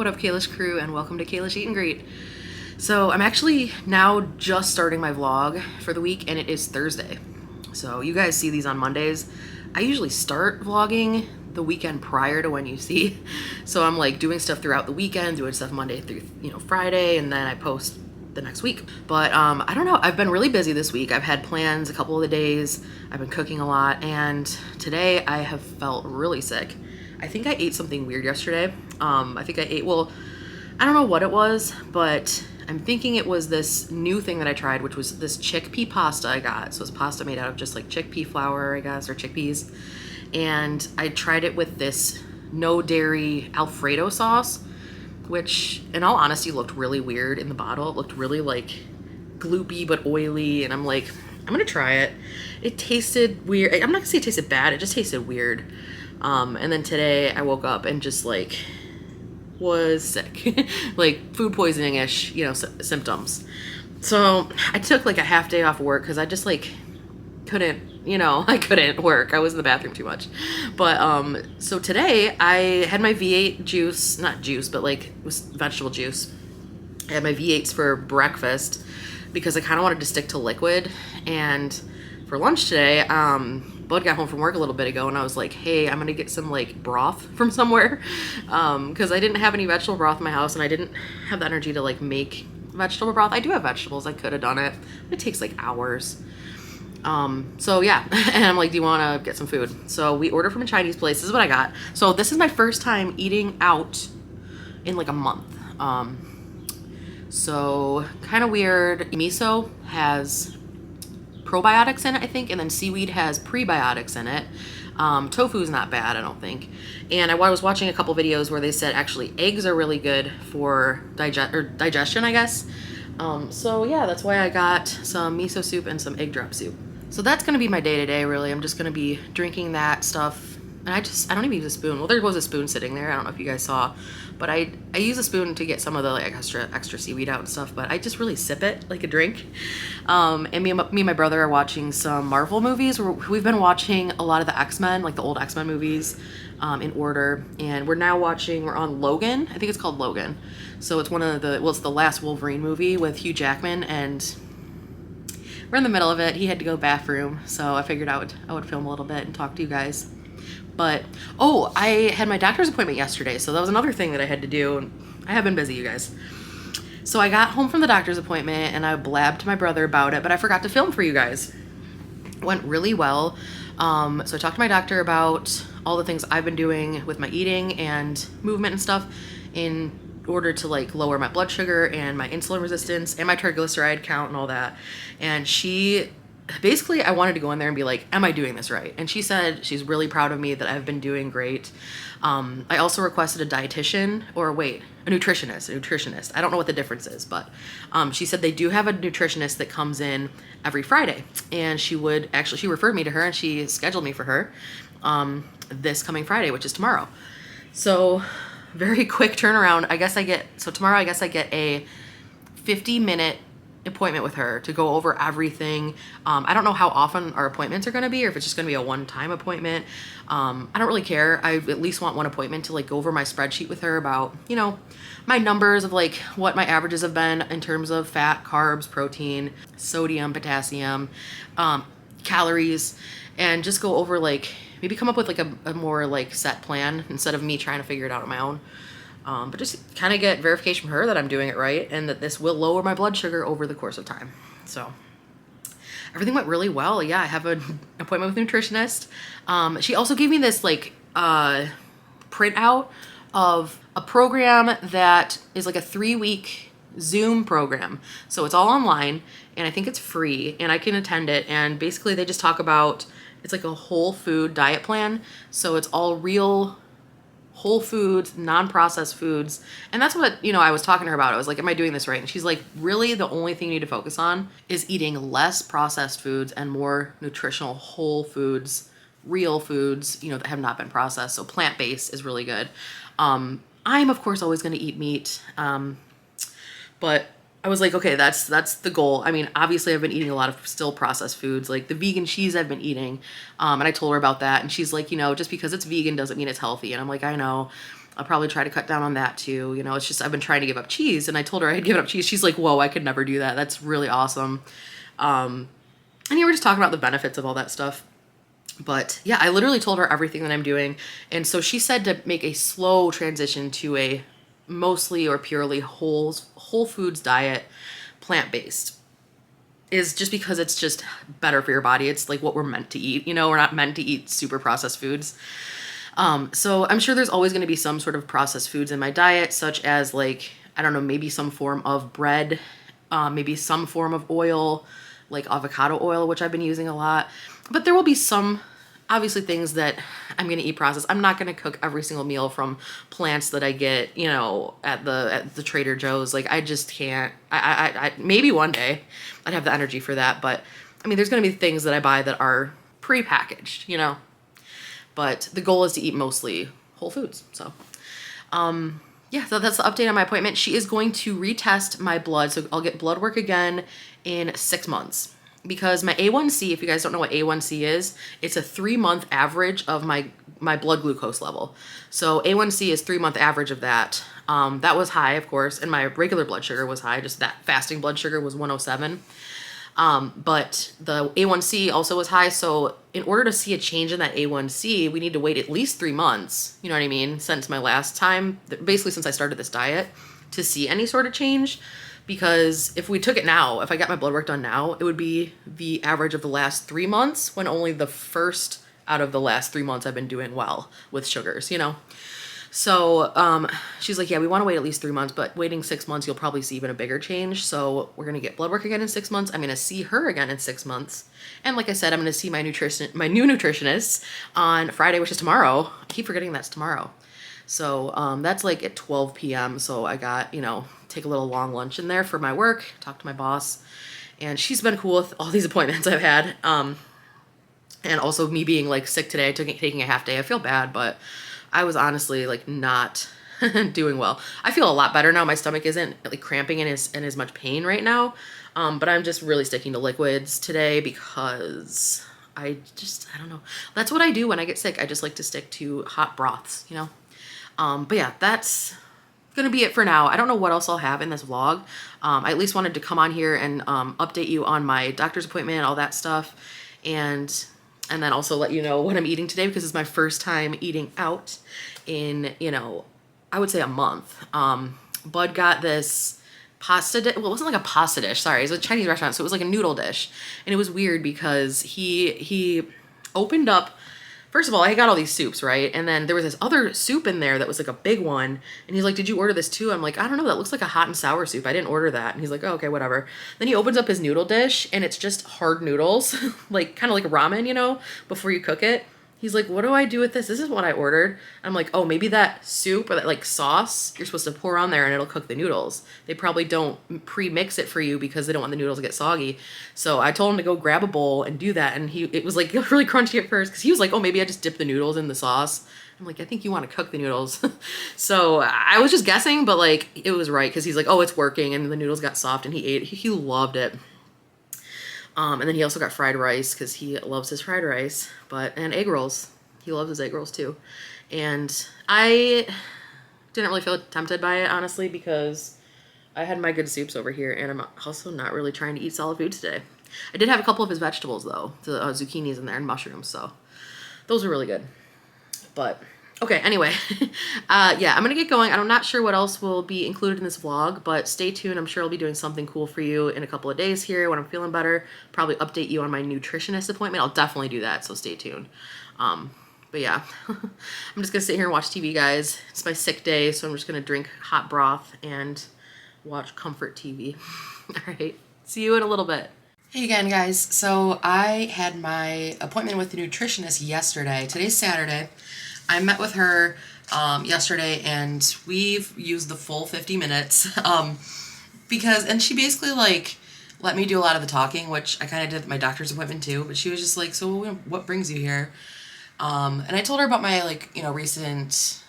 What up, Kalish crew, and welcome to Kalish Eat and Greet. So I'm actually now just starting my vlog for the week, and it is Thursday. So you guys see these on Mondays. I usually start vlogging the weekend prior to when you see. So I'm like doing stuff throughout the weekend, doing stuff Monday through Friday, and then I post the next week. But I don't know, I've been really busy this week. I've had plans a couple of the days. I've been cooking a lot, and today I have felt really sick. I think I ate something weird yesterday. I think I ate, well, I don't know what it was, but I'm thinking it was this new thing that I tried, which was this chickpea pasta I got. So it's pasta made out of just like chickpea flour, I guess, or chickpeas. And I tried it with this no dairy Alfredo sauce, which in all honesty looked really weird in the bottle. It looked really like gloopy but oily, and I'm like, I'm gonna try it. It tasted weird. I'm not gonna say it tasted bad, it just tasted weird. And then today I woke up and just like was sick, like food poisoning-ish, symptoms. So I took like a half day off work because I just like couldn't, I couldn't work. I was in the bathroom too much. But so today I had my V8 juice, not juice, but like it was vegetable juice. I had my V8s for breakfast because I kind of wanted to stick to liquid. And for lunch today, Bud got home from work a little bit ago, and I was like, hey, I'm gonna get some like broth from somewhere, because I didn't have any vegetable broth in my house, and I didn't have the energy to like make vegetable broth. I do have vegetables, I could have done it. It takes like hours. So yeah, and I'm like, do you want to get some food? So we ordered from a Chinese place. This is what I got. So this is my first time eating out in like a month. So kind of weird. Miso has probiotics in it, I think, and then seaweed has prebiotics in it. Tofu is not bad, I don't think. And I was watching a couple videos where they said actually eggs are really good for digestion, I guess. So yeah, that's why I got some miso soup and some egg drop soup. So that's gonna be my day-to-day, really. I'm just gonna be drinking that stuff. And I don't even use a spoon. Well, there was a spoon sitting there. I don't know if you guys saw, but I use a spoon to get some of the like extra seaweed out and stuff, but I just really sip it like a drink. And me and my brother are watching some Marvel movies. We've been watching a lot of the X-Men, like the old X-Men movies, in order. And we're on Logan. I think it's called Logan. So it's it's the last Wolverine movie with Hugh Jackman, and we're in the middle of it. He had to go bathroom, so I figured I would film a little bit and talk to you guys. But, I had my doctor's appointment yesterday, so that was another thing that I had to do. I have been busy, you guys. So I got home from the doctor's appointment, and I blabbed to my brother about it, but I forgot to film for you guys. It went really well. So I talked to my doctor about all the things I've been doing with my eating and movement and stuff in order to like lower my blood sugar and my insulin resistance and my triglyceride count and all that. And basically, I wanted to go in there and be like, am I doing this right? And she said she's really proud of me, that I've been doing great. I also requested a nutritionist. I don't know what the difference is, but she said they do have a nutritionist that comes in every Friday. And she referred me to her, and she scheduled me for her this coming Friday, which is tomorrow. So very quick turnaround. Tomorrow I guess I get a 50-minute appointment with her to go over everything. I don't know how often our appointments are going to be, or if it's just going to be a one-time appointment. I don't really care. I at least want one appointment to like go over my spreadsheet with her about, my numbers of like what my averages have been in terms of fat, carbs, protein, sodium, potassium, calories, and just go over like maybe come up with like a more like set plan instead of me trying to figure it out on my own. But just kind of get verification from her that I'm doing it right and that this will lower my blood sugar over the course of time. So everything went really well. Yeah, I have an appointment with a nutritionist. She also gave me this like printout of a program that is like a 3-week Zoom program. So it's all online, and I think it's free, and I can attend it. And basically they just talk about, it's like a whole food diet plan. So it's all real whole foods, non-processed foods. And that's what, I was talking to her about. I was like, am I doing this right? And she's like, really the only thing you need to focus on is eating less processed foods and more nutritional whole foods, real foods, that have not been processed. So plant-based is really good. I'm of course always going to eat meat. But I was like, okay, that's the goal. I mean, obviously I've been eating a lot of still processed foods, like the vegan cheese I've been eating. And I told her about that, and she's like, just because it's vegan doesn't mean it's healthy. And I'm like, I know. I'll probably try to cut down on that too. You know, it's just I've been trying to give up cheese, and I told her I had given up cheese. She's like, whoa, I could never do that. That's really awesome. And you were just talking about the benefits of all that stuff. But yeah, I literally told her everything that I'm doing. And so she said to make a slow transition to a mostly or purely whole foods diet, plant-based, is just because it's just better for your body. It's like what we're meant to eat. You know, we're not meant to eat super processed foods. So I'm sure there's always going to be some sort of processed foods in my diet, such as like, I don't know, maybe some form of bread, maybe some form of oil, like avocado oil, which I've been using a lot. But there will be some, obviously, things that I'm going to eat processed. I'm not going to cook every single meal from plants that I get, you know, at the Trader Joe's. Like, I just can't. I maybe one day I'd have the energy for that. But I mean, there's going to be things that I buy that are prepackaged, you know. But the goal is to eat mostly whole foods. So, yeah, so that's the update on my appointment. She is going to retest my blood. So I'll get blood work again in 6 months. Because my A1C, if you guys don't know what A1C is, it's a 3-month average of my blood glucose level. So A1C is 3-month average of that. That was high, of course, and my regular blood sugar was high. Just that fasting blood sugar was 107. But the A1C also was high. So in order to see a change in that A1C, we need to wait at least 3 months, you know what I mean, since my last time, basically since I started this diet, to see any sort of change. Because if we took it now, if I got my blood work done now, it would be the average of the last 3 months, when only the first out of the last 3 months I've been doing well with sugars, you know? So she's like, yeah, we want to wait at least 3 months, but waiting 6 months, you'll probably see even a bigger change. So we're going to get blood work again in 6 months. I'm going to see her again in 6 months. And like I said, I'm going to see my new nutritionist on Friday, which is tomorrow. I keep forgetting that's tomorrow. So that's like at 12 p.m. So I got, you know, take a little long lunch in there for my work, talk to my boss. And she's been cool with all these appointments I've had. And also me being like sick today, taking a half day. I feel bad, but I was honestly like not doing well. I feel a lot better now. My stomach isn't like cramping and is in as much pain right now. But I'm just really sticking to liquids today because I don't know. That's what I do when I get sick. I just like to stick to hot broths, you know? But yeah, that's gonna be it for now. I don't know what else I'll have in this vlog. I at least wanted to come on here and update you on my doctor's appointment, all that stuff. And then also let you know what I'm eating today, because it's my first time eating out in, you know, I would say a month. Bud got this pasta dish. Well, it wasn't like a pasta dish. Sorry, it was a Chinese restaurant, so it was like a noodle dish. And it was weird because he opened up. First of all, I got all these soups, right? And then there was this other soup in there that was like a big one. And he's like, did you order this too? I'm like, I don't know. That looks like a hot and sour soup. I didn't order that. And he's like, oh, okay, whatever. Then he opens up his noodle dish and it's just hard noodles, like kind of like ramen, you know, before you cook it. He's like, what do I do with this? This is what I ordered. I'm like, oh, maybe that soup or that like sauce you're supposed to pour on there and it'll cook the noodles. They probably don't pre-mix it for you because they don't want the noodles to get soggy. So I told him to go grab a bowl and do that. And it was like really crunchy at first because he was like, oh, maybe I just dip the noodles in the sauce. I'm like, I think you want to cook the noodles. So I was just guessing, but like it was right because he's like, oh, it's working. And the noodles got soft and he ate it. He loved it. And then he also got fried rice because he loves his fried rice, and egg rolls. He loves his egg rolls too. And I didn't really feel tempted by it, honestly, because I had my good soups over here, and I'm also not really trying to eat solid food today. I did have a couple of his vegetables, though. The zucchinis in there and mushrooms, so those were really good. But okay, anyway, yeah, I'm going to get going. I'm not sure what else will be included in this vlog, but stay tuned. I'm sure I'll be doing something cool for you in a couple of days here when I'm feeling better. Probably update you on my nutritionist appointment. I'll definitely do that, so stay tuned. But yeah, I'm just going to sit here and watch TV, guys. It's my sick day, so I'm just going to drink hot broth and watch comfort TV. All right, see you in a little bit. Hey again, guys. So I had my appointment with the nutritionist yesterday. Today's Saturday. I met with her yesterday, and we've used the full 50 minutes and she basically like let me do a lot of the talking, which I kind of did at my doctor's appointment too. But she was just like, so what brings you here? And I told her about my recent,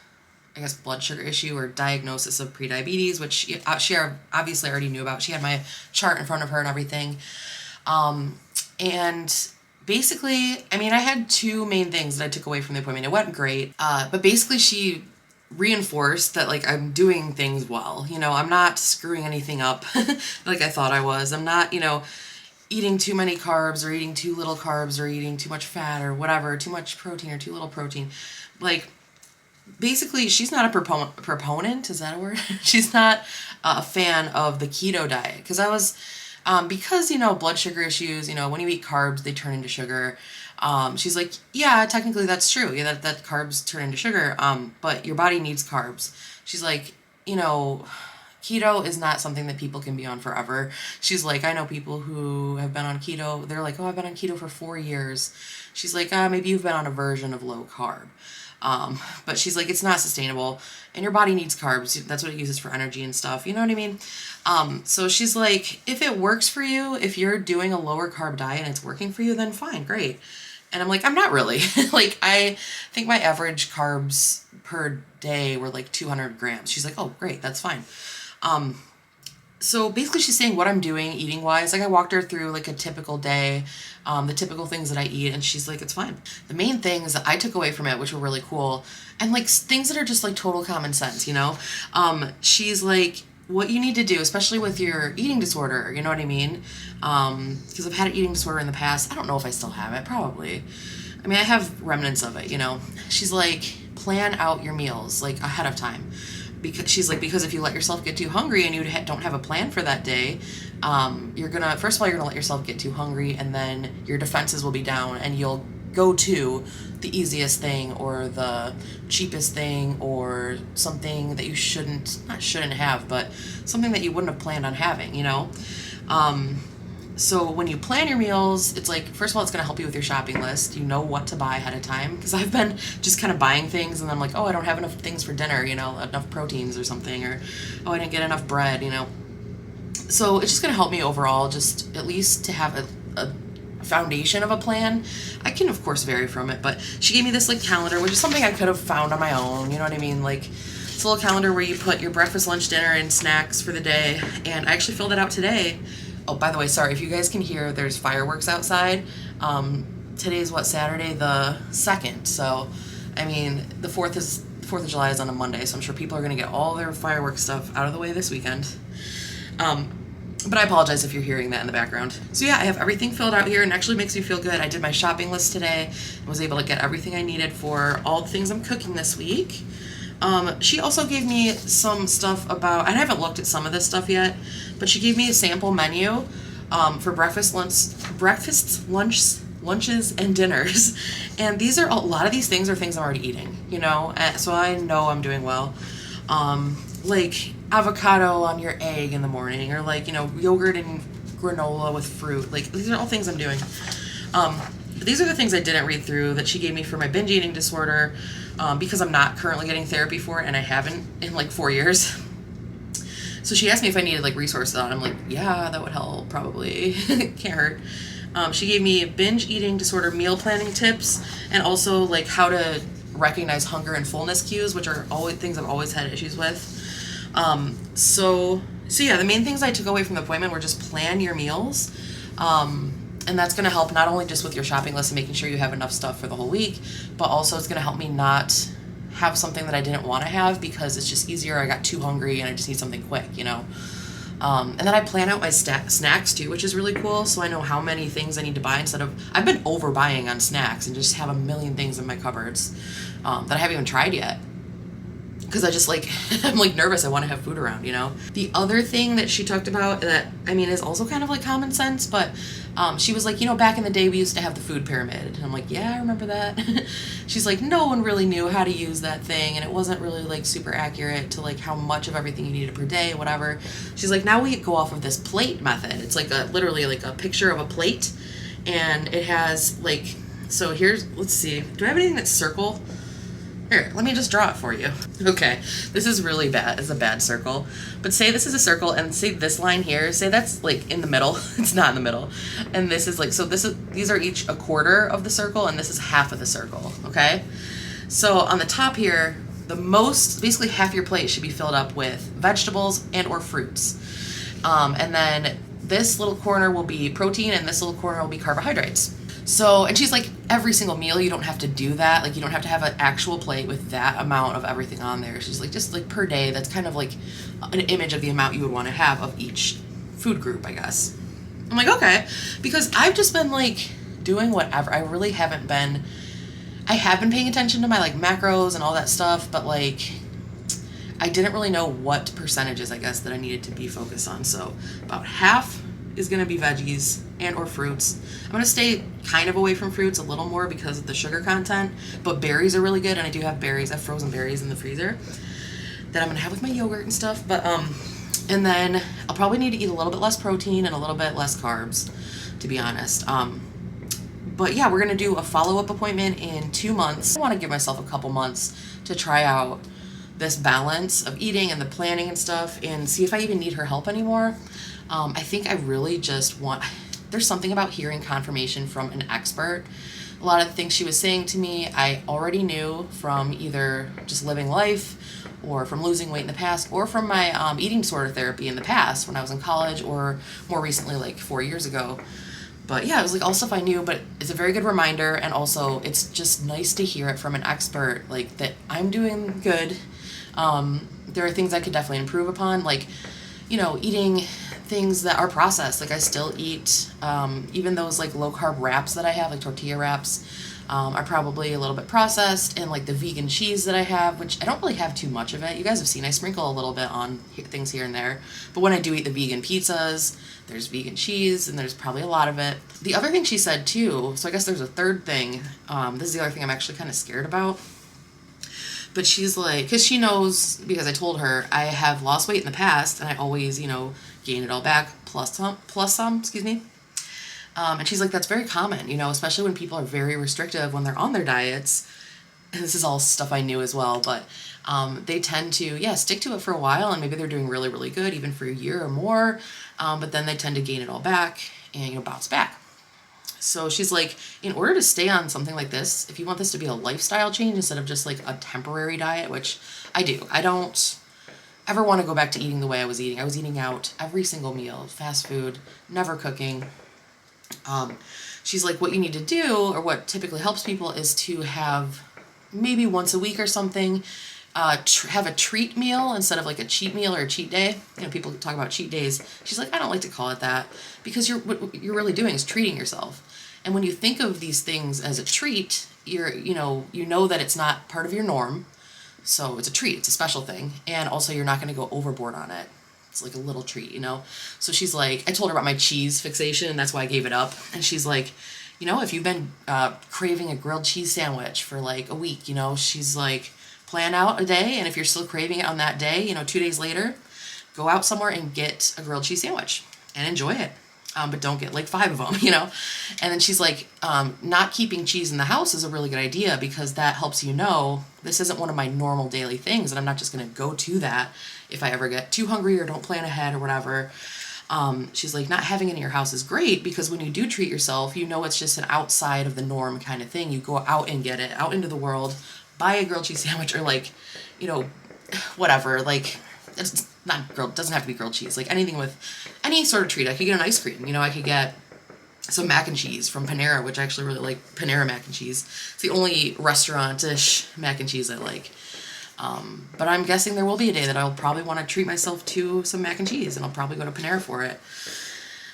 I guess, blood sugar issue or diagnosis of prediabetes, which she obviously already knew about. She had my chart in front of her and everything. And basically, I mean, I had two main things that I took away from the appointment. It went great, but basically she reinforced that like I'm doing things well. You know, I'm not screwing anything up like I thought I was. I'm not, you know, eating too many carbs or eating too little carbs or eating too much fat or whatever, too much protein or too little protein. Like, basically, she's not a proponent, is that a word? She's not a fan of the keto diet. Because I was, because, you know, blood sugar issues, you know, when you eat carbs, they turn into sugar. She's like, yeah, technically that's true. Yeah, that carbs turn into sugar. But your body needs carbs. She's like, you know, keto is not something that people can be on forever. She's like, I know people who have been on keto. They're like, oh, I've been on keto for 4 years. She's like, maybe you've been on a version of low carb. But she's like, it's not sustainable, and your body needs carbs. That's what it uses for energy and stuff. You know what I mean? So she's like, if it works for you, if you're doing a lower carb diet and it's working for you, then fine, great. And I'm like, I'm not really. Like, I think my average carbs per day were like 200 grams. She's like, oh, great, that's fine. So basically she's saying what I'm doing eating wise. Like, I walked her through like a typical day, the typical things that I eat, and she's like, it's fine. The main things that I took away from it, which were really cool, and like things that are just like total common sense, you know? She's like, what you need to do, especially with your eating disorder, you know what I mean? Because I've had an eating disorder in the past. I don't know if I still have it, probably. I mean, I have remnants of it, you know? She's like, plan out your meals like ahead of time. Because she's like, because if you let yourself get too hungry and you don't have a plan for that day, you're gonna, first of all, you're gonna let yourself get too hungry, and then your defenses will be down, and you'll go to the easiest thing or the cheapest thing or something that you not shouldn't have, but something that you wouldn't have planned on having, you know? So when you plan your meals, it's like, first of all, it's going to help you with your shopping list. You know what to buy ahead of time. Because I've been just kind of buying things, and I'm like, oh, I don't have enough things for dinner, you know, enough proteins or something, or, oh, I didn't get enough bread, you know. So it's just going to help me overall, just at least to have a foundation of a plan. I can, of course, vary from it, but she gave me this, like, calendar, which is something I could have found on my own, you know what I mean? Like, it's a little calendar where you put your breakfast, lunch, dinner, and snacks for the day, and I actually filled it out today. Oh, by the way, sorry, if you guys can hear, there's fireworks outside. Today's Saturday the 2nd. So, I mean, the 4th of July is on a Monday, so I'm sure people are going to get all their fireworks stuff out of the way this weekend. But I apologize if you're hearing that in the background. So yeah, I have everything filled out here, and it actually makes me feel good. I did my shopping list today and was able to get everything I needed for all the things I'm cooking this week. She also gave me some stuff about, I haven't looked at some of this stuff yet, but she gave me a sample menu for breakfasts, lunches, and dinners. And these are, a lot of these things are things I'm already eating, you know, so I know I'm doing well. Like avocado on your egg in the morning, or like, you know, yogurt and granola with fruit. Like, these are all things I'm doing. These are the things I didn't read through that she gave me for my binge eating disorder, because I'm not currently getting therapy for it, and I haven't in like 4 years. So she asked me if I needed like resources on it. I'm like, yeah, that would help, probably. Can't hurt. She gave me binge eating disorder meal planning tips, and also like how to recognize hunger and fullness cues, which are always things I've always had issues with. So yeah, the main things I took away from the appointment were just plan your meals. And that's going to help not only just with your shopping list and making sure you have enough stuff for the whole week, but also it's going to help me not have something that I didn't want to have because it's just easier. I got too hungry and I just need something quick, you know. And then I plan out my snacks too, which is really cool. So I know how many things I need to buy instead of, I've been overbuying on snacks and just have a million things in my cupboards that I haven't even tried yet. Because I just like, I'm like nervous. I want to have food around, you know. The other thing that she talked about that, I mean, is also kind of like common sense, but she was like, you know, back in the day we used to have the food pyramid. And I'm like, yeah, I remember that. She's like, no one really knew how to use that thing, and it wasn't really like super accurate to like how much of everything you needed per day, whatever. She's like, now we go off of this plate method. It's like literally like a picture of a plate, and it has like, so here's, let's see, do I have anything that's circle? Here, let me just draw it for you. Okay, this is really bad. It's a bad circle. But say this is a circle, and say this line here, say that's like in the middle. It's not in the middle. And this is like, so these are each a quarter of the circle, and this is half of the circle, okay? So on the top here, basically half your plate should be filled up with vegetables and or fruits. And then this little corner will be protein, and this little corner will be carbohydrates. So, and she's like, every single meal, you don't have to do that. Like, you don't have to have an actual plate with that amount of everything on there. She's like, just like per day, that's kind of like an image of the amount you would want to have of each food group, I guess. I'm like, okay. Because I've just been like doing whatever. I really haven't been, I have been paying attention to my like macros and all that stuff, but like, I didn't really know what percentages, I guess, that I needed to be focused on. So about half is going to be veggies and or fruits. I'm going to stay kind of away from fruits a little more because of the sugar content, but berries are really good, and I do have berries. I have frozen berries in the freezer that I'm going to have with my yogurt and stuff. But and then I'll probably need to eat a little bit less protein and a little bit less carbs, to be honest. But yeah, we're going to do a follow-up appointment in 2 months. I want to give myself a couple months to try out this balance of eating and the planning and stuff and see if I even need her help anymore. I think I really just want, there's something about hearing confirmation from an expert. A lot of the things she was saying to me, I already knew from either just living life or from losing weight in the past or from my eating disorder therapy in the past when I was in college or more recently, like 4 years ago. But yeah, it was like all stuff I knew, but it's a very good reminder. And also it's just nice to hear it from an expert, like that I'm doing good. There are things I could definitely improve upon, like, you know, eating things that are processed. Like I still eat, even those like low carb wraps that I have, like tortilla wraps, are probably a little bit processed, and like the vegan cheese that I have, which I don't really have too much of it. You guys have seen, I sprinkle a little bit on things here and there, but when I do eat the vegan pizzas, there's vegan cheese and there's probably a lot of it. The other thing she said too, so I guess there's a third thing, this is the other thing I'm actually kind of scared about. But she's like, because she knows, because I told her I have lost weight in the past and I always, you know, gain it all back plus some, excuse me. And she's like, that's very common, you know, especially when people are very restrictive when they're on their diets. And this is all stuff I knew as well, but they tend to, yeah, stick to it for a while, and maybe they're doing really, really good, even for a year or more. But then they tend to gain it all back and, you know, bounce back. So she's like, in order to stay on something like this, if you want this to be a lifestyle change instead of just like a temporary diet, which I do, I don't ever want to go back to eating the way I was eating. I was eating out every single meal, fast food, never cooking. She's like, what you need to do, or what typically helps people, is to have maybe once a week or something, have a treat meal instead of like a cheat meal or a cheat day. You know, people talk about cheat days. She's like, I don't like to call it that, because what you're really doing is treating yourself. And when you think of these things as a treat, you know that it's not part of your norm. So it's a treat, it's a special thing. And also you're not going to go overboard on it. It's like a little treat, you know? So she's like, I told her about my cheese fixation, and that's why I gave it up. And she's like, you know, if you've been craving a grilled cheese sandwich for like a week, you know, she's like, plan out a day, and if you're still craving it on that day, you know, 2 days later, go out somewhere and get a grilled cheese sandwich and enjoy it. But don't get like 5 of them, you know? And then she's like, not keeping cheese in the house is a really good idea, because that helps you know this isn't one of my normal daily things, and I'm not just going to go to that if I ever get too hungry or don't plan ahead or whatever. She's like, not having it in your house is great, because when you do treat yourself, you know it's just an outside of the norm kind of thing. You go out and get it, out into the world, buy a grilled cheese sandwich, or like, you know, whatever, like, it's not grilled, doesn't have to be grilled cheese, like anything with any sort of treat. I could get an ice cream, you know, I could get some mac and cheese from Panera, which I actually really like Panera mac and cheese. It's the only restaurant-ish mac and cheese I like. But I'm guessing there will be a day that I'll probably want to treat myself to some mac and cheese, and I'll probably go to Panera for it.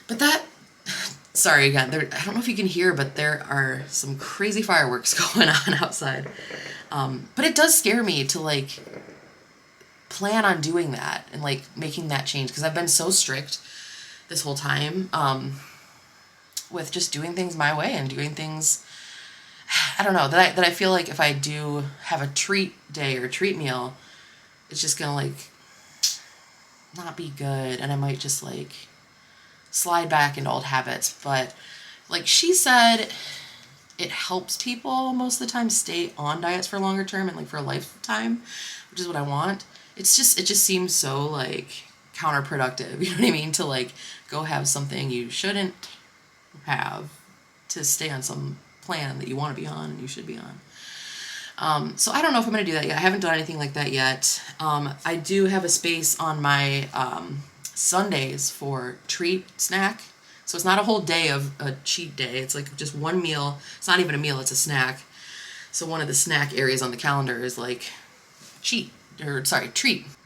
But that, sorry again, I don't know if you can hear, but there are some crazy fireworks going on outside. But it does scare me to like plan on doing that and like making that change, because I've been so strict this whole time with just doing things my way and doing things, I don't know, that I feel like if I do have a treat day or treat meal, it's just gonna like not be good, and I might just like slide back into old habits. But like she said, it helps people most of the time stay on diets for longer term and like for a lifetime, which is what I want. It just seems so like counterproductive, you know what I mean, to like go have something you shouldn't have to stay on some plan that you want to be on and you should be on. So I don't know if I'm going to do that yet. I haven't done anything like that yet. I do have a space on my Sundays for treat snack. So it's not a whole day of a cheat day. It's like just one meal. It's not even a meal, it's a snack. So one of the snack areas on the calendar is like treat.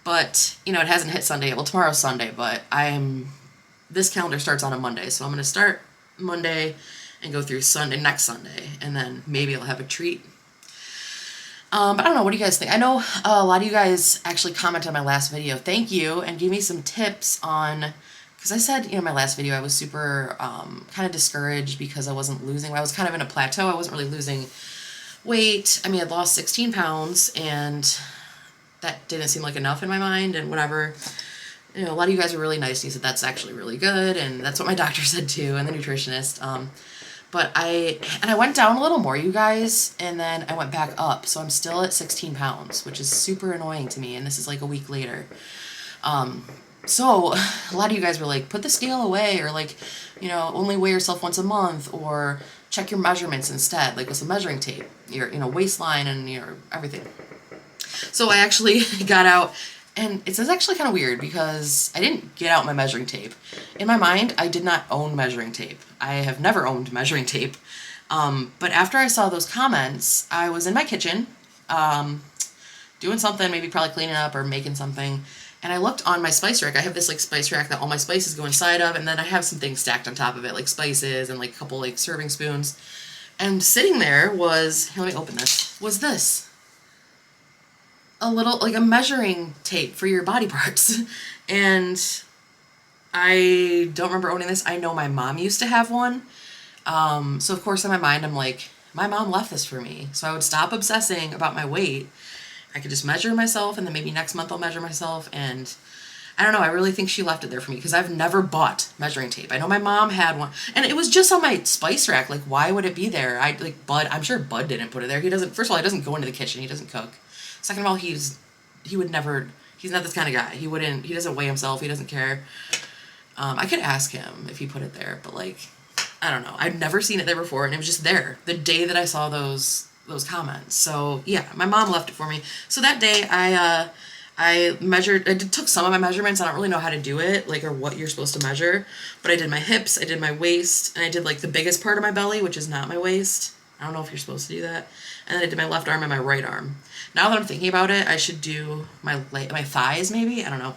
But, you know, it hasn't hit Sunday yet. Well, tomorrow's Sunday, but this calendar starts on a Monday. So I'm going to start Monday and go through next Sunday. And then maybe I'll have a treat. But I don't know. What do you guys think? I know a lot of you guys actually commented on my last video. Thank you. And gave me some tips on, because I said, you know, in my last video, I was super kind of discouraged because I wasn't losing. I was kind of in a plateau. I wasn't really losing weight. I mean, I'd lost 16 pounds and that didn't seem like enough in my mind and whatever. You know, a lot of you guys were really nice. And you said that's actually really good. And that's what my doctor said too, and the nutritionist. But I went down a little more, you guys, and then I went back up. So I'm still at 16 pounds, which is super annoying to me. And this is like a week later. So a lot of you guys were like, put the scale away, or like, you know, only weigh yourself once a month, or check your measurements instead, like with some measuring tape, your, you know, waistline and your everything. So I actually got out, and it's actually kind of weird because I didn't get out my measuring tape. In my mind, I did not own measuring tape. I have never owned measuring tape. But after I saw those comments, I was in my kitchen, doing something, maybe probably cleaning up or making something. And I looked on my spice rack. I have this like spice rack that all my spices go inside of. And then I have some things stacked on top of it, like spices and like a couple like serving spoons. And sitting there was, here, let me open this, was this. A little, like a measuring tape for your body parts. And I don't remember owning this. I know my mom used to have one. So of course in my mind, I'm like, my mom left this for me. So I would stop obsessing about my weight. I could just measure myself, and then maybe next month I'll measure myself. And I don't know, I really think she left it there for me because I've never bought measuring tape. I know my mom had one, and it was just on my spice rack. Like, why would it be there? I'm sure Bud didn't put it there. First of all, he doesn't go into the kitchen. He doesn't cook. Second of all, he's not this kind of guy. He doesn't weigh himself. He doesn't care. I could ask him if he put it there, but like, I don't know. I'd never seen it there before, and it was just there the day that I saw those comments. So yeah, my mom left it for me. So that day I took some of my measurements. I don't really know how to do it, like, or what you're supposed to measure, but I did my hips, I did my waist, and I did like the biggest part of my belly, which is not my waist. I don't know if you're supposed to do that. And then I did my left arm and my right arm. Now that I'm thinking about it, I should do my thighs maybe. I don't know.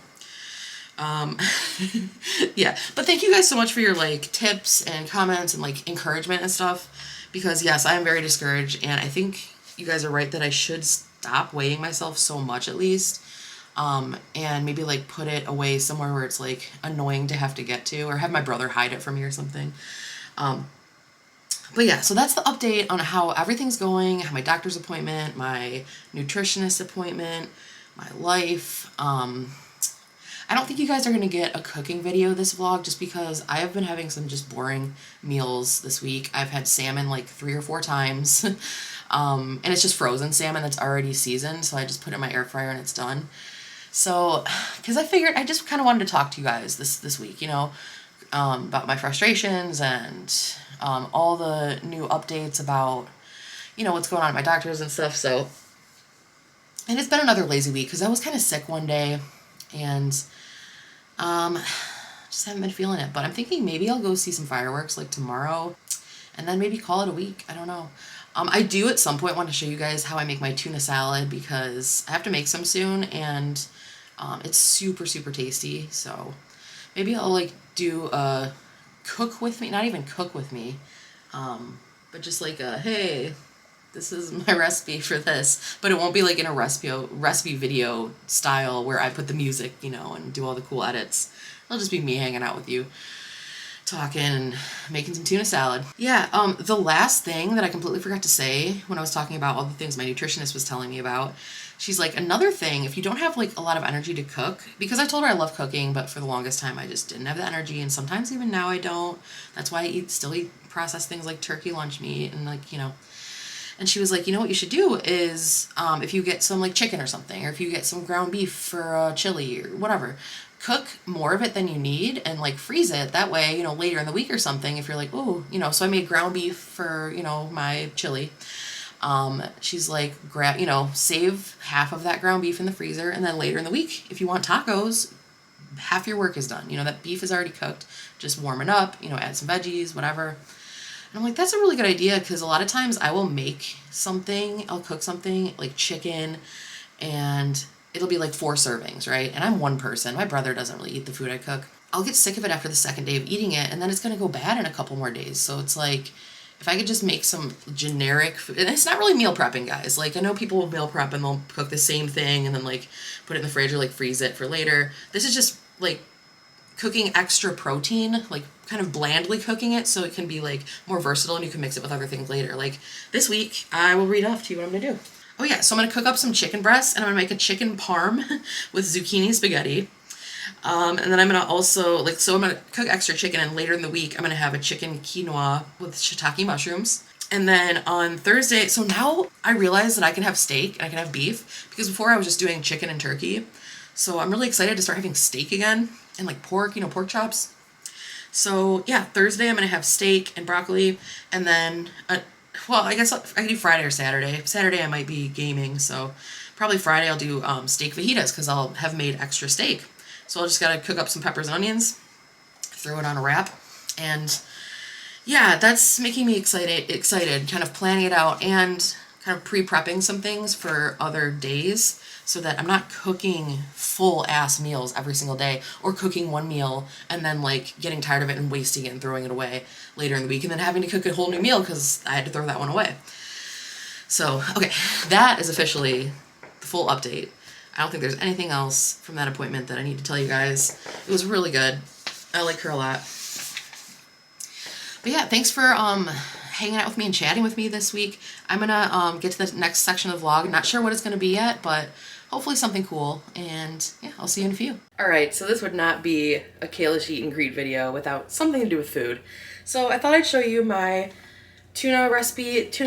Yeah, but thank you guys so much for your like tips and comments and like encouragement and stuff, because yes, I am very discouraged, and I think you guys are right that I should stop weighing myself so much at least, and maybe like put it away somewhere where it's like annoying to have to get to, or have my brother hide it from me or something. But yeah, so that's the update on how everything's going, my doctor's appointment, my nutritionist appointment, my life. I don't think you guys are going to get a cooking video this vlog, just because I have been having some just boring meals this week. I've had salmon like 3 or 4 times, and it's just frozen salmon that's already seasoned, so I just put it in my air fryer and it's done. So, because I figured I just kind of wanted to talk to you guys this week, you know, about my frustrations and all the new updates about, you know, what's going on at my doctor's and stuff. So, and it's been another lazy week because I was kind of sick one day, and just haven't been feeling it. But I'm thinking maybe I'll go see some fireworks like tomorrow, and then maybe call it a week. I don't know. I do at some point want to show you guys how I make my tuna salad, because I have to make some soon, and it's super, super tasty. So maybe I'll like do a cook with me, not even cook with me, but just like a, hey, this is my recipe for this, but it won't be like in a recipe video style where I put the music, you know, and do all the cool edits. It'll just be me hanging out with you, talking and making some tuna salad. Yeah, the last thing that I completely forgot to say when I was talking about all the things my nutritionist was telling me about, she's like, another thing, if you don't have like a lot of energy to cook, because I told her I love cooking, but for the longest time I just didn't have the energy, and sometimes even now I don't. That's why I still eat processed things like turkey lunch meat and like, you know. And she was like, you know what you should do is, if you get some like chicken or something, or if you get some ground beef for chili or whatever, cook more of it than you need and like freeze it. That way, you know, later in the week or something, if you're like, oh, you know, so I made ground beef for, you know, my chili. She's like, save half of that ground beef in the freezer, and then later in the week, if you want tacos, half your work is done. You know, that beef is already cooked, just warm it up, you know, add some veggies, whatever. And I'm like, that's a really good idea, because a lot of times I will make something, I'll cook something like chicken, and it'll be like 4 servings, right? And I'm one person. My brother doesn't really eat the food I cook. I'll get sick of it after the second day of eating it, and then it's going to go bad in a couple more days. So it's like, if I could just make some generic food, and it's not really meal prepping, guys. Like, I know people will meal prep and they'll cook the same thing and then like put it in the fridge or like freeze it for later. This is just like cooking extra protein, like kind of blandly cooking it so it can be like more versatile and you can mix it with other things later. Like this week, I will read off to you what I'm gonna do. Oh yeah, so I'm gonna cook up some chicken breasts, and I'm gonna make a chicken parm with zucchini spaghetti. And then I'm gonna also I'm gonna cook extra chicken, and later in the week I'm gonna have a chicken quinoa with shiitake mushrooms. And then on Thursday, so now I realize that I can have steak and I can have beef, because before I was just doing chicken and turkey. So I'm really excited to start having steak again, and like pork, you know, pork chops. So yeah, Thursday I'm gonna have steak and broccoli, and then I guess I can do Friday or Saturday. Saturday I might be gaming, so probably Friday I'll do steak fajitas, because I'll have made extra steak. So I'll just gotta cook up some peppers and onions, throw it on a wrap, and yeah, that's making me excited, kind of planning it out and kind of pre-prepping some things for other days, so that I'm not cooking full ass meals every single day, or cooking one meal and then like getting tired of it and wasting it and throwing it away later in the week, and then having to cook a whole new meal because I had to throw that one away. So, okay, that is officially the full update. I don't think there's anything else from that appointment that I need to tell you guys. It was really good. I like her a lot. But yeah, thanks for hanging out with me and chatting with me this week. I'm gonna get to the next section of the vlog. Not sure what it's gonna be yet, but hopefully something cool. And yeah, I'll see you in a few. Alright, so this would not be a Kayla's Eat and Greet video without something to do with food. So I thought I'd show you my tuna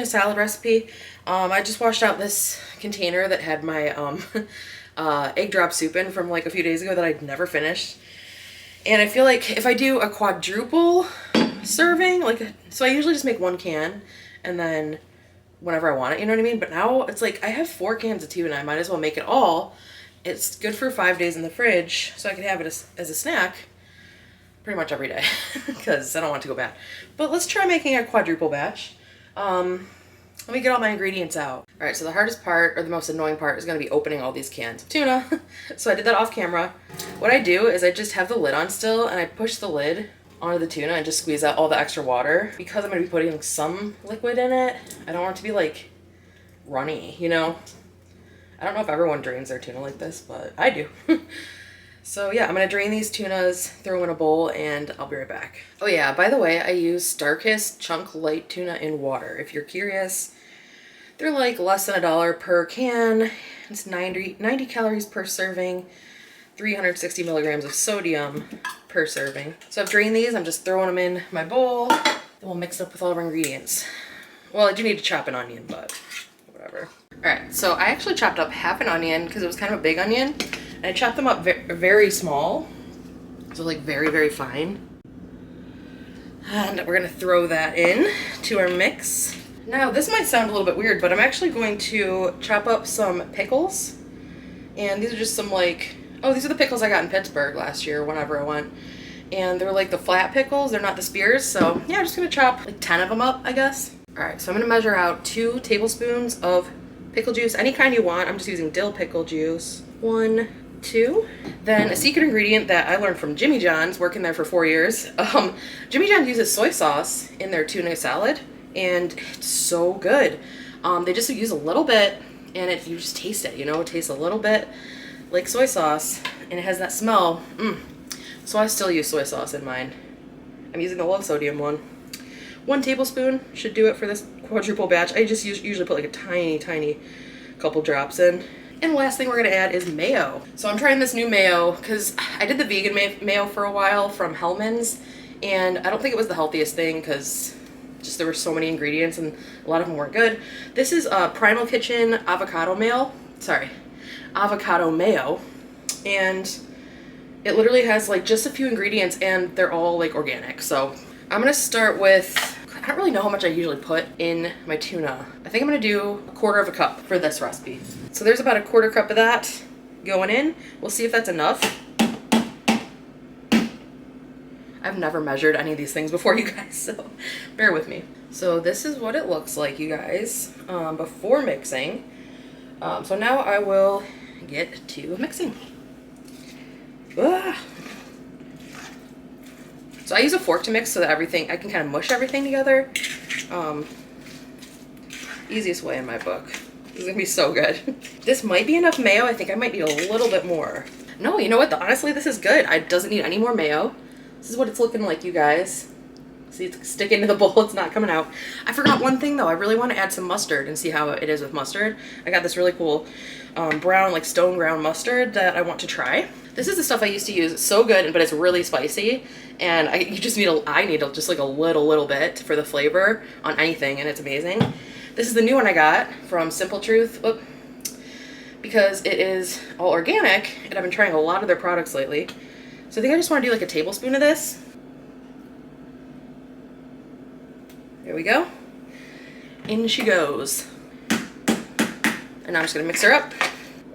salad recipe. I just washed out this container that had my egg drop soup in from like a few days ago that I'd never finished. And I feel like if I do a quadruple serving, so I usually just make 1 can and then whenever I want it, you know what I mean? But now it's like I have 4 cans of tuna. I might as well make it all. It's good for 5 days in the fridge, so I can have it as a snack pretty much every day because I don't want it to go bad. But let's try making a quadruple batch. Let me get all my ingredients out. All right, so the hardest part, or the most annoying part, is gonna be opening all these cans of tuna. So I did that off camera. What I do is I just have the lid on still, and I push the lid onto the tuna and just squeeze out all the extra water. Because I'm gonna be putting some liquid in it, I don't want it to be like runny, you know? I don't know if everyone drains their tuna like this, but I do. So yeah, I'm gonna drain these tunas, throw them in a bowl, and I'll be right back. Oh yeah, by the way, I use Starkist Chunk Light Tuna in water. If you're curious, they're like less than $1 per can. It's 90 calories per serving, 360 milligrams of sodium per serving. So I've drained these, I'm just throwing them in my bowl. Then we'll mix it up with all of our ingredients. Well, I do need to chop an onion, but whatever. All right, so I actually chopped up half an onion because it was kind of a big onion. And I chopped them up very small, so like very, very fine. And we're gonna throw that in to our mix. Now this might sound a little bit weird, but I'm actually going to chop up some pickles. And these are just some these are the pickles I got in Pittsburgh last year, whenever I went. And they're like the flat pickles, they're not the spears. So yeah, I'm just gonna chop like 10 of them up, I guess. All right, so I'm gonna measure out 2 tablespoons of pickle juice, any kind you want. I'm just using dill pickle juice. 1, 2. Then a secret ingredient that I learned from Jimmy John's, working there for 4 years. Jimmy John's uses soy sauce in their tuna salad, and it's so good. They just use a little bit, and you just taste it, you know? It tastes a little bit like soy sauce, and it has that smell. So I still use soy sauce in mine. I'm using the low sodium one. 1 tablespoon should do it for this quadruple batch. I just usually put like a tiny couple drops in. And the last thing we're gonna add is mayo. So I'm trying this new mayo because I did the vegan mayo for a while from Hellmann's, and I don't think it was the healthiest thing because just there were so many ingredients and a lot of them weren't good. This is Primal Kitchen avocado mayo, and it literally has like just a few ingredients and they're all like organic. So I'm gonna start with, I don't really know how much I usually put in my tuna. I think I'm gonna do 1/4 cup for this recipe. So there's about 1/4 cup of that going in. We'll see if that's enough. I've never measured any of these things before, you guys, so bear with me. So this is what it looks like, you guys, before mixing. So now I will get to mixing. Ah. So I use a fork to mix so that I can kind of mush everything together. Easiest way in my book. This is gonna be so good. This might be enough mayo. I think I might need a little bit more. No, you know what? Honestly, this is good. It doesn't need any more mayo. This is what it's looking like, you guys. See, it's sticking to the bowl. It's not coming out. I forgot one thing, though. I really want to add some mustard and see how it is with mustard. I got this really cool brown, like stone ground mustard that I want to try. This is the stuff I used to use. It's so good, but it's really spicy. And I need just like a little bit for the flavor on anything, and it's amazing. This is the new one I got from Simple Truth. Oop. Because it is all organic, and I've been trying a lot of their products lately. So I think I just want to do like a tablespoon of this. There we go. In she goes. And now I'm just gonna mix her up.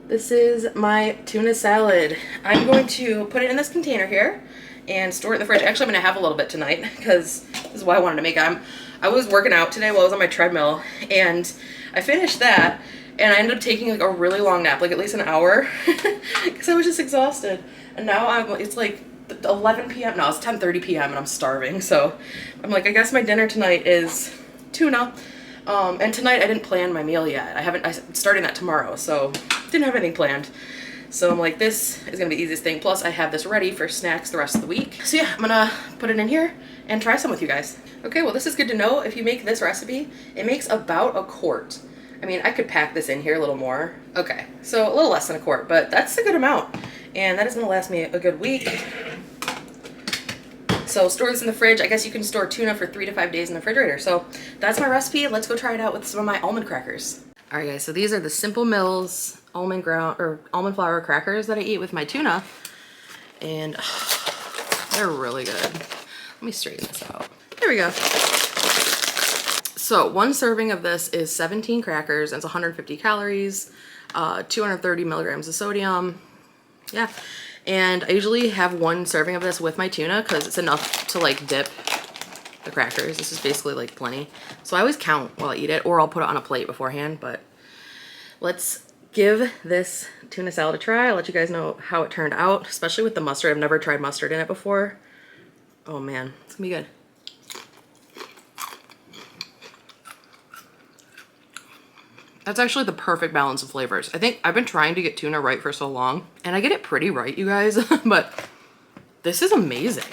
This is my tuna salad. I'm going to put it in this container here and store it in the fridge. Actually, I'm gonna have a little bit tonight because this is why I wanted to make it. I was working out today while I was on my treadmill, and I finished that, and I ended up taking like a really long nap, like at least an hour, because I was just exhausted. And now it's like 11 p.m. No, it's 10:30 p.m. and I'm starving. So I'm like, I guess my dinner tonight is tuna. And tonight I didn't plan my meal yet. I'm starting that tomorrow, so didn't have anything planned. So I'm like, this is gonna be the easiest thing. Plus I have this ready for snacks the rest of the week. So yeah, I'm gonna put it in here and try some with you guys. Okay, well, this is good to know. If you make this recipe, it makes about a quart. I mean, I could pack this in here a little more. Okay, so a little less than a quart, but that's a good amount. And that is gonna last me a good week. So store this in the fridge. I guess you can store tuna for 3 to 5 days in the refrigerator. So that's my recipe. Let's go try it out with some of my almond crackers. All right, guys, so these are the Simple Mills almond flour crackers that I eat with my tuna. And they're really good. Let me straighten this out. There we go. So one serving of this is 17 crackers, and it's 150 calories, 230 milligrams of sodium. Yeah. And I usually have one serving of this with my tuna because it's enough to like dip the crackers. This is basically like plenty. So I always count while I eat it, or I'll put it on a plate beforehand. But let's give this tuna salad a try. I'll let you guys know how it turned out, especially with the mustard. I've never tried mustard in it before. Oh man, it's gonna be good. That's actually the perfect balance of flavors. I think I've been trying to get tuna right for so long, and I get it pretty right, you guys, but this is amazing.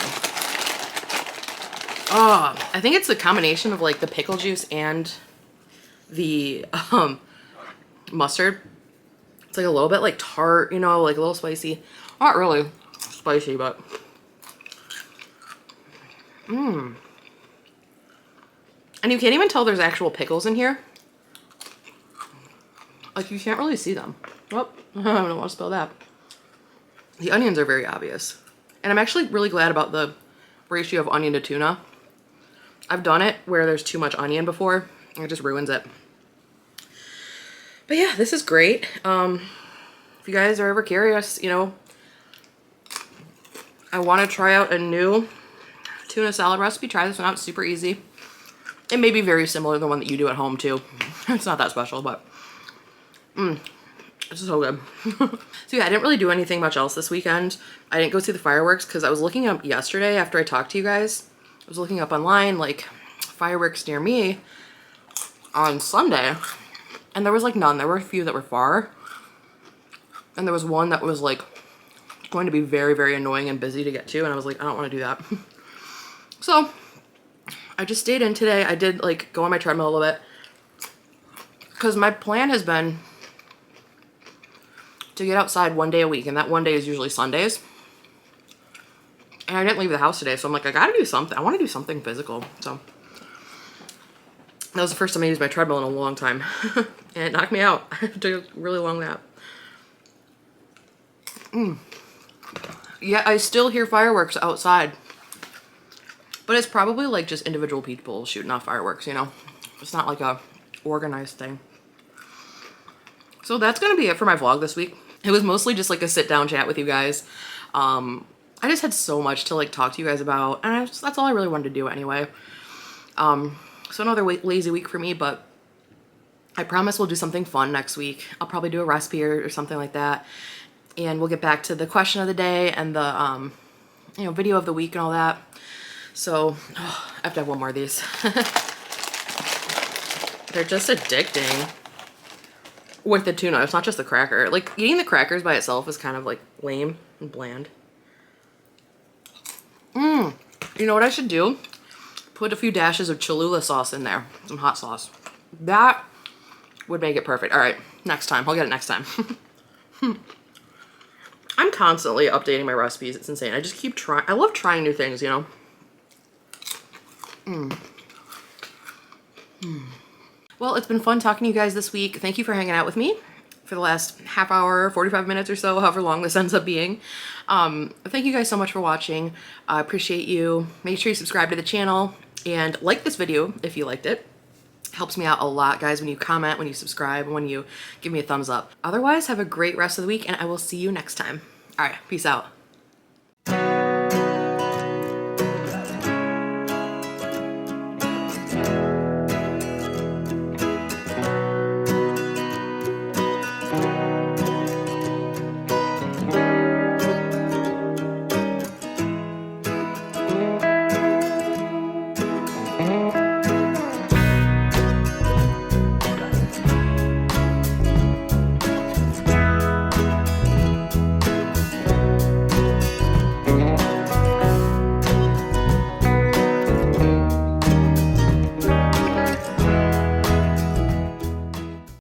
Oh, I think it's the combination of like the pickle juice and the mustard. It's like a little bit like tart, you know, like a little spicy. Not really spicy, but and you can't even tell there's actual pickles in here. Like, you can't really see them. Oh, I don't want to spell that. The onions are very obvious. And I'm actually really glad about the ratio of onion to tuna. I've done it where there's too much onion before, and it just ruins it. But yeah, this is great. If you guys are ever curious, you know, I want to try out a new tuna salad recipe. Try this one out. It's super easy. It may be very similar to the one that you do at home, too. It's not that special, but it's so good. So yeah, I didn't really do anything much else this weekend. I didn't go see the fireworks because I was looking up yesterday after I talked to you guys. I was looking up online, like, fireworks near me on Sunday, and there was like none. There were a few that were far, and there was one that was like going to be very, very annoying and busy to get to, and I was like, I don't want to do that. So I just stayed in today. I did like go on my treadmill a little bit because my plan has been to get outside one day a week, and that one day is usually Sundays. And I didn't leave the house today, so I'm like, I gotta do something. I want to do something physical. So that was the first time I used my treadmill in a long time. And it knocked me out. I took a really long nap. Yeah, I still hear fireworks outside. But it's probably like just individual people shooting off fireworks, you know? It's not like a organized thing. So that's gonna be it for my vlog this week. It was mostly just like a sit down chat with you guys. I just had so much to like talk to you guys about, and that's all I really wanted to do anyway. So another lazy week for me, but I promise we'll do something fun next week. I'll probably do a recipe or something like that, and we'll get back to the question of the day and the video of the week and all that. So I have to have one more of these. They're just addicting with the tuna. It's not just the cracker. Like, eating the crackers by itself is kind of like lame and bland. You know what I should do? Put a few dashes of Cholula sauce in there. Some hot sauce. That would make it perfect. All right, next time. I'll get it next time. I'm constantly updating my recipes. It's insane. I just keep trying. I love trying new things, you know? Well, it's been fun talking to you guys this week. Thank you for hanging out with me for the last half hour, 45 minutes or so, however long this ends up being. Thank you guys so much for watching. I appreciate you. Make sure you subscribe to the channel and like this video if you liked it. Helps me out a lot, guys, when you comment, when you subscribe, when you give me a thumbs up. Otherwise, have a great rest of the week, and I will see you next time. All right, peace out.